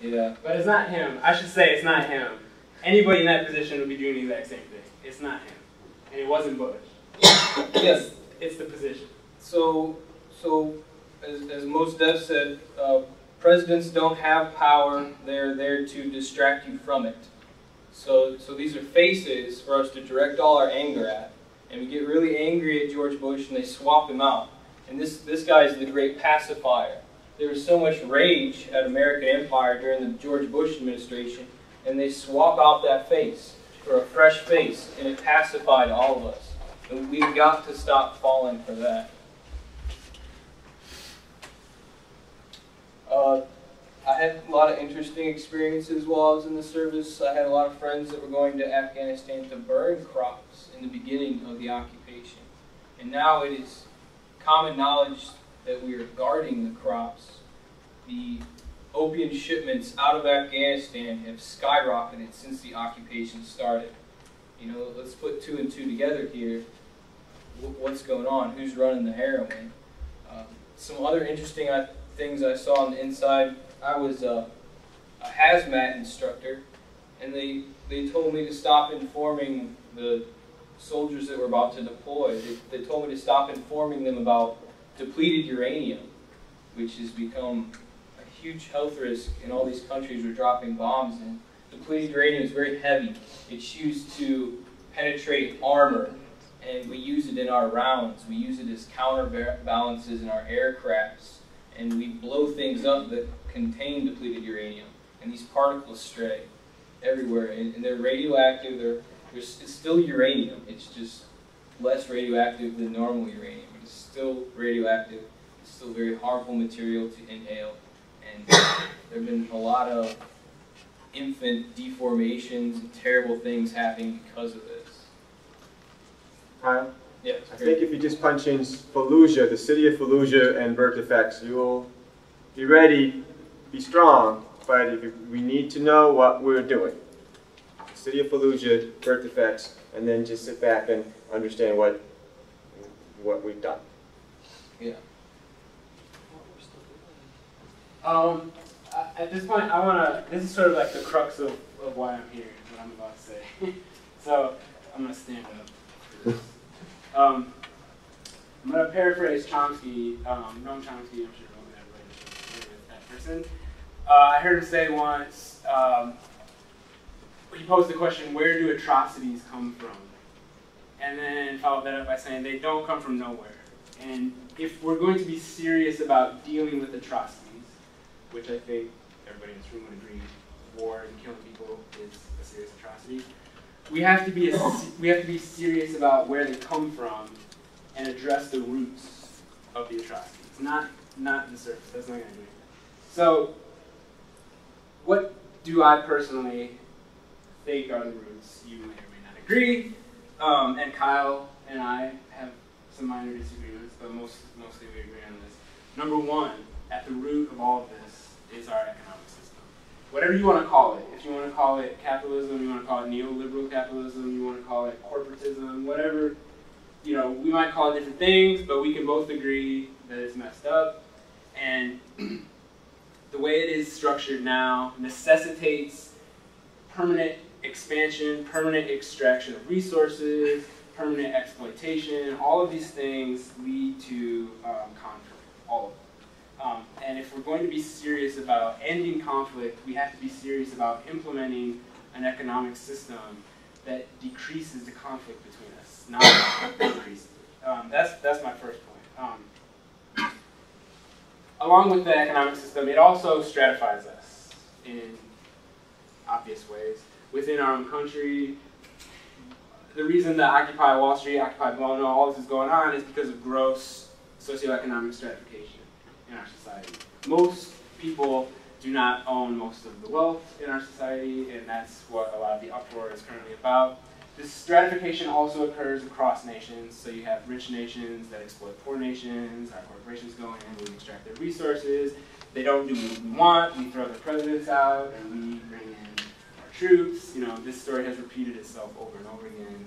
Yeah. But it's not him. I should say it's not him. Anybody in that position would be doing the exact same thing. It's not him. And it wasn't Bush. Yes. It's the position. So as most devs said, presidents don't have power. They're there to distract you from it. So these are faces for us to direct all our anger at. And we get really angry at George Bush and they swap him out. And this guy is the great pacifier. There was so much rage at American empire during the George Bush administration, and they swap out that face for a fresh face, and it pacified all of us. And we've got to stop falling for that. I had a lot of interesting experiences while I was in the service. I had a lot of friends that were going to Afghanistan to burn crops in the beginning of the occupation. And now it is common knowledge that we are guarding the crops. The opium shipments out of Afghanistan have skyrocketed since the occupation started. You know, let's put 2 and 2 together here. What's going on? Who's running the heroin? Some other interesting things I saw on the inside. I was a hazmat instructor, and they told me to stop informing the soldiers that were about to deploy. They told me to stop informing them about depleted uranium, which has become a huge health risk in all these countries we're dropping bombs in. Depleted uranium is very heavy. It's used to penetrate armor, and we use it in our rounds. We use it as counterbalances in our aircrafts, and we blow things up that contain depleted uranium. And these particles stray everywhere, and they're radioactive. It's still uranium. It's just less radioactive than normal uranium. It's still radioactive. It's still very harmful material to inhale. And there have been a lot of infant deformations and terrible things happening because of this. Kyle? Yeah. I think if you just punch in Fallujah, the city of Fallujah, and birth defects, you will be ready, be strong, but we need to know what we're doing. The city of Fallujah, birth defects, and then just sit back and understand what we've done. Yeah. At this point, this is sort of like the crux of why I'm here, what I'm about to say. So, I'm going to stand up. I'm going to paraphrase Chomsky, Noam Chomsky, I'm sure everybody knows that person. I heard him say once, he posed the question, where do atrocities come from? And then followed that up by saying, they don't come from nowhere. And if we're going to be serious about dealing with atrocities, which I think everybody in this room would agree, war and killing people is a serious atrocity, we have to be serious about where they come from and address the roots of the atrocities, not the surface. That's not going to do it. So, what do I personally think are the roots? You may or may not agree, and Kyle and I have some minor disagreements, but mostly we agree on this. Number one, at the root of all of this is our economic system. Whatever you want to call it. If you want to call it capitalism, you want to call it neoliberal capitalism, you want to call it corporatism, whatever, you know, we might call it different things, but we can both agree that it's messed up. And the way it is structured now necessitates permanent expansion, permanent extraction of resources, permanent exploitation. All of these things lead to conflict, all of them. And if we're going to be serious about ending conflict, we have to be serious about implementing an economic system that decreases the conflict between us, not increases it. That's my first point. Along with the economic system, it also stratifies us in obvious ways. Within our own country, the reason that Occupy Wall Street, Occupy Bono, all this is going on is because of gross socioeconomic stratification in our society. Most people do not own most of the wealth in our society, and that's what a lot of the uproar is currently about. This stratification also occurs across nations, so you have rich nations that exploit poor nations, our corporations go in, we extract their resources, they don't do what we want, we throw the presidents out, and we bring in our troops. You know, this story has repeated itself over and over again.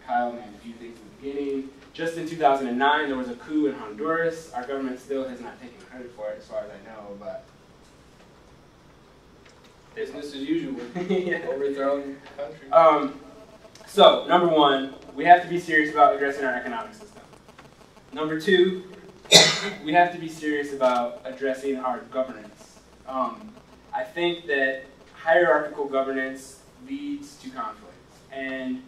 Kyle named a few things in the beginning. Just in 2009, there was a coup in Honduras. Our government still has not taken credit for it, as far as I know, but Business as usual. Yeah. Overthrown country. So, number one, we have to be serious about addressing our economic system. Number two, we have to be serious about addressing our governance. I think that hierarchical governance leads to conflict. And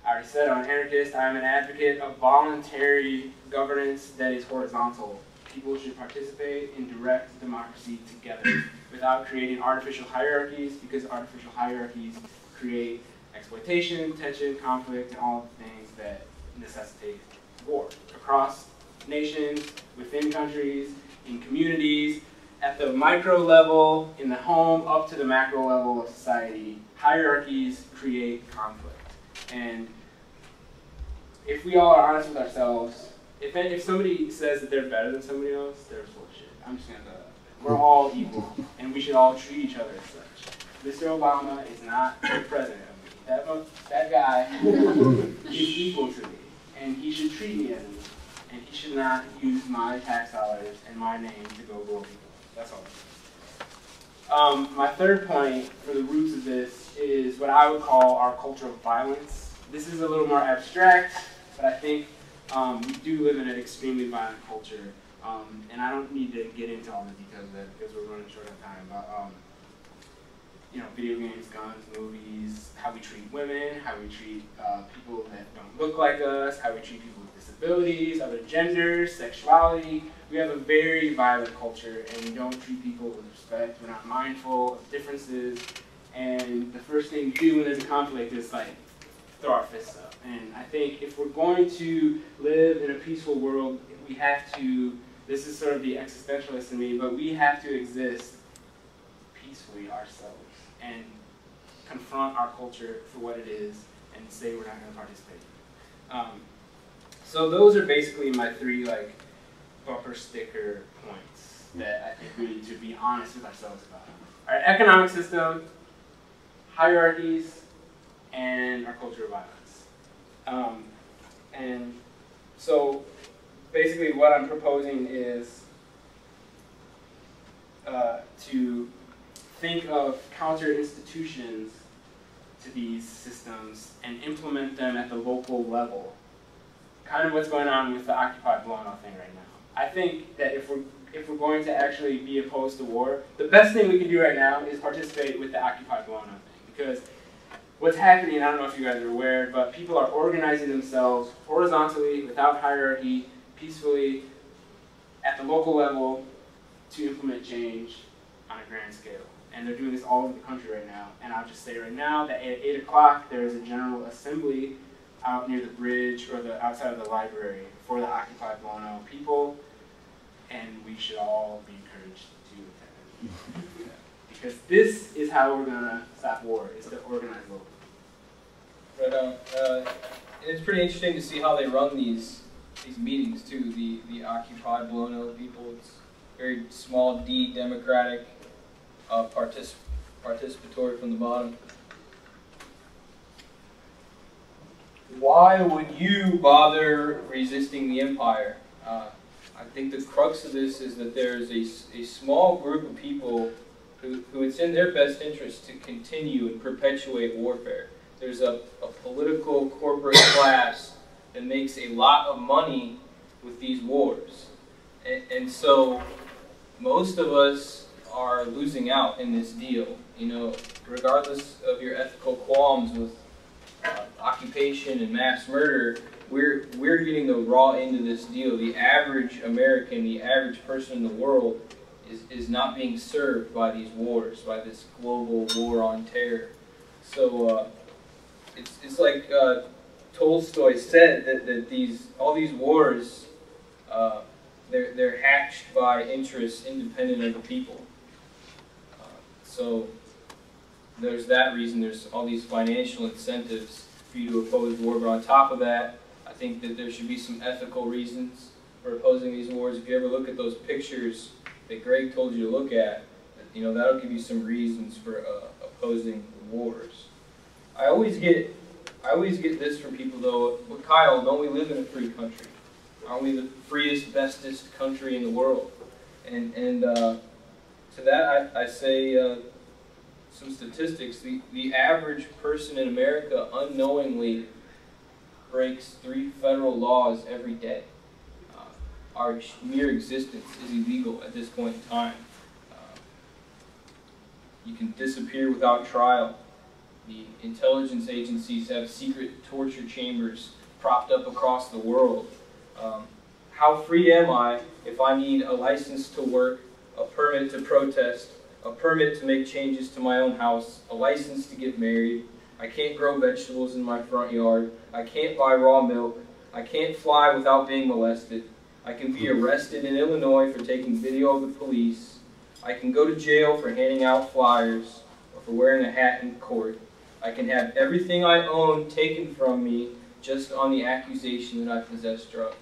I already said I'm an anarchist. I'm an advocate of voluntary governance that is horizontal. People should participate in direct democracy together without creating artificial hierarchies, because artificial hierarchies create exploitation, tension, conflict, and all the things that necessitate war across nations, within countries, in communities, at the micro level, in the home, up to the macro level of society. Hierarchies create conflict. And if we all are honest with ourselves, if somebody says that they're better than somebody else, they're full of shit. I'm just going to we're all equal, and we should all treat each other as such. Mr. Obama is not the president of me. That guy is equal to me, and he should treat me as an equal. And he should not use my tax dollars and my name to go grow people. That's all. My third point for the roots of this is what I would call our culture of violence. This is a little more abstract, but I think we do live in an extremely violent culture. And I don't need to get into all the details of that because we're running short of time. But you know, video games, guns, movies, how we treat women, how we treat people that don't look like us, how we treat people with disabilities, other genders, sexuality. We have a very violent culture, and we don't treat people with respect. We're not mindful of differences. And the first thing we do when there's a conflict is like throw our fists up. And I think if we're going to live in a peaceful world, we have to, this is sort of the existentialist in me, but we have to exist peacefully ourselves and confront our culture for what it is and say we're not going to participate. So those are basically my three like bumper sticker points that I think we need to be honest with ourselves about. Our economic system, hierarchies, and our culture of violence. And so basically what I'm proposing is to think of counter institutions to these systems and implement them at the local level. Kind of what's going on with the Occupy Blono thing right now. I think that if we're going to actually be opposed to war, the best thing we can do right now is participate with the Occupy Blono thing. Because what's happening, I don't know if you guys are aware, but people are organizing themselves horizontally, without hierarchy, peacefully, at the local level, to implement change on a grand scale. And they're doing this all over the country right now. And I'll just say right now that at 8 o'clock there is a general assembly out near the bridge or the outside of the library for the Occupy Blono people, and we should all be encouraged to attend. Because this is how we're going to stop war, is to organize locally. Right on. It's pretty interesting to see how they run these meetings too. The Occupy Blono people. It's very small D, democratic, participatory from the bottom. Why would you bother resisting the empire? I think the crux of this is that there's a small group of people who it's in their best interest to continue and perpetuate warfare. There's a political corporate class that makes a lot of money with these wars. And so most of us are losing out in this deal. You know, regardless of your ethical qualms with occupation and mass murder, we're getting the raw end of this deal. The average American, the average person in the world is not being served by these wars, by this global war on terror. So it's like Tolstoy said that all these wars they're hatched by interests independent of the people. So there's that reason. There's all these financial incentives for you to oppose war. But on top of that, I think that there should be some ethical reasons for opposing these wars. If you ever look at those pictures that Greg told you to look at, you know, that'll give you some reasons for opposing the wars. I always get this from people though. But Kyle, don't we live in a free country? Aren't we the freest, bestest country in the world? And to that I say, some statistics. The average person in America unknowingly breaks 3 federal laws every day. Our mere existence is illegal at this point in time. You can disappear without trial. The intelligence agencies have secret torture chambers propped up across the world. How free am I if I need a license to work, a permit to protest, a permit to make changes to my own house, a license to get married? I can't grow vegetables in my front yard. I can't buy raw milk. I can't fly without being molested. I can be arrested in Illinois for taking video of the police. I can go to jail for handing out flyers or for wearing a hat in court. I can have everything I own taken from me just on the accusation that I possess drugs.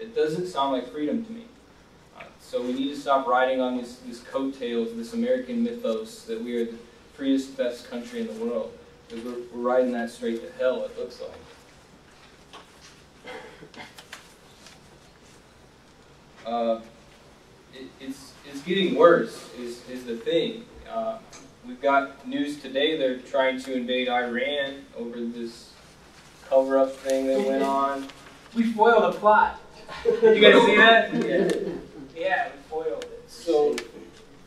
It doesn't sound like freedom to me. So we need to stop riding on this coattails, this American mythos that we are the freest, best country in the world. Because we're riding that straight to hell, it looks like. It's getting worse, is the thing. We've got news today they're trying to invade Iran over this cover-up thing that went on. We foiled a plot. Did you guys see that? Yeah. Yeah, we foiled it. So,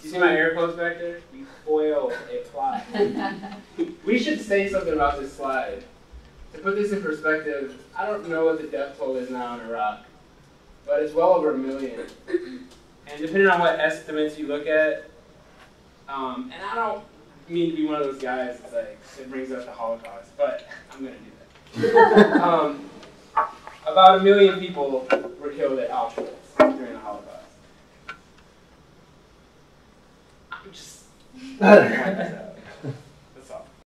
you see my air quotes back there? We foiled a plot. We should say something about this slide. To put this in perspective, I don't know what the death toll is now in Iraq, but it's well over 1 million. And depending on what estimates you look at, and I don't mean to be one of those guys that's like, it brings up the Holocaust, but I'm going to do that. About 1 million people were killed at Auschwitz during the Holocaust. I'm just...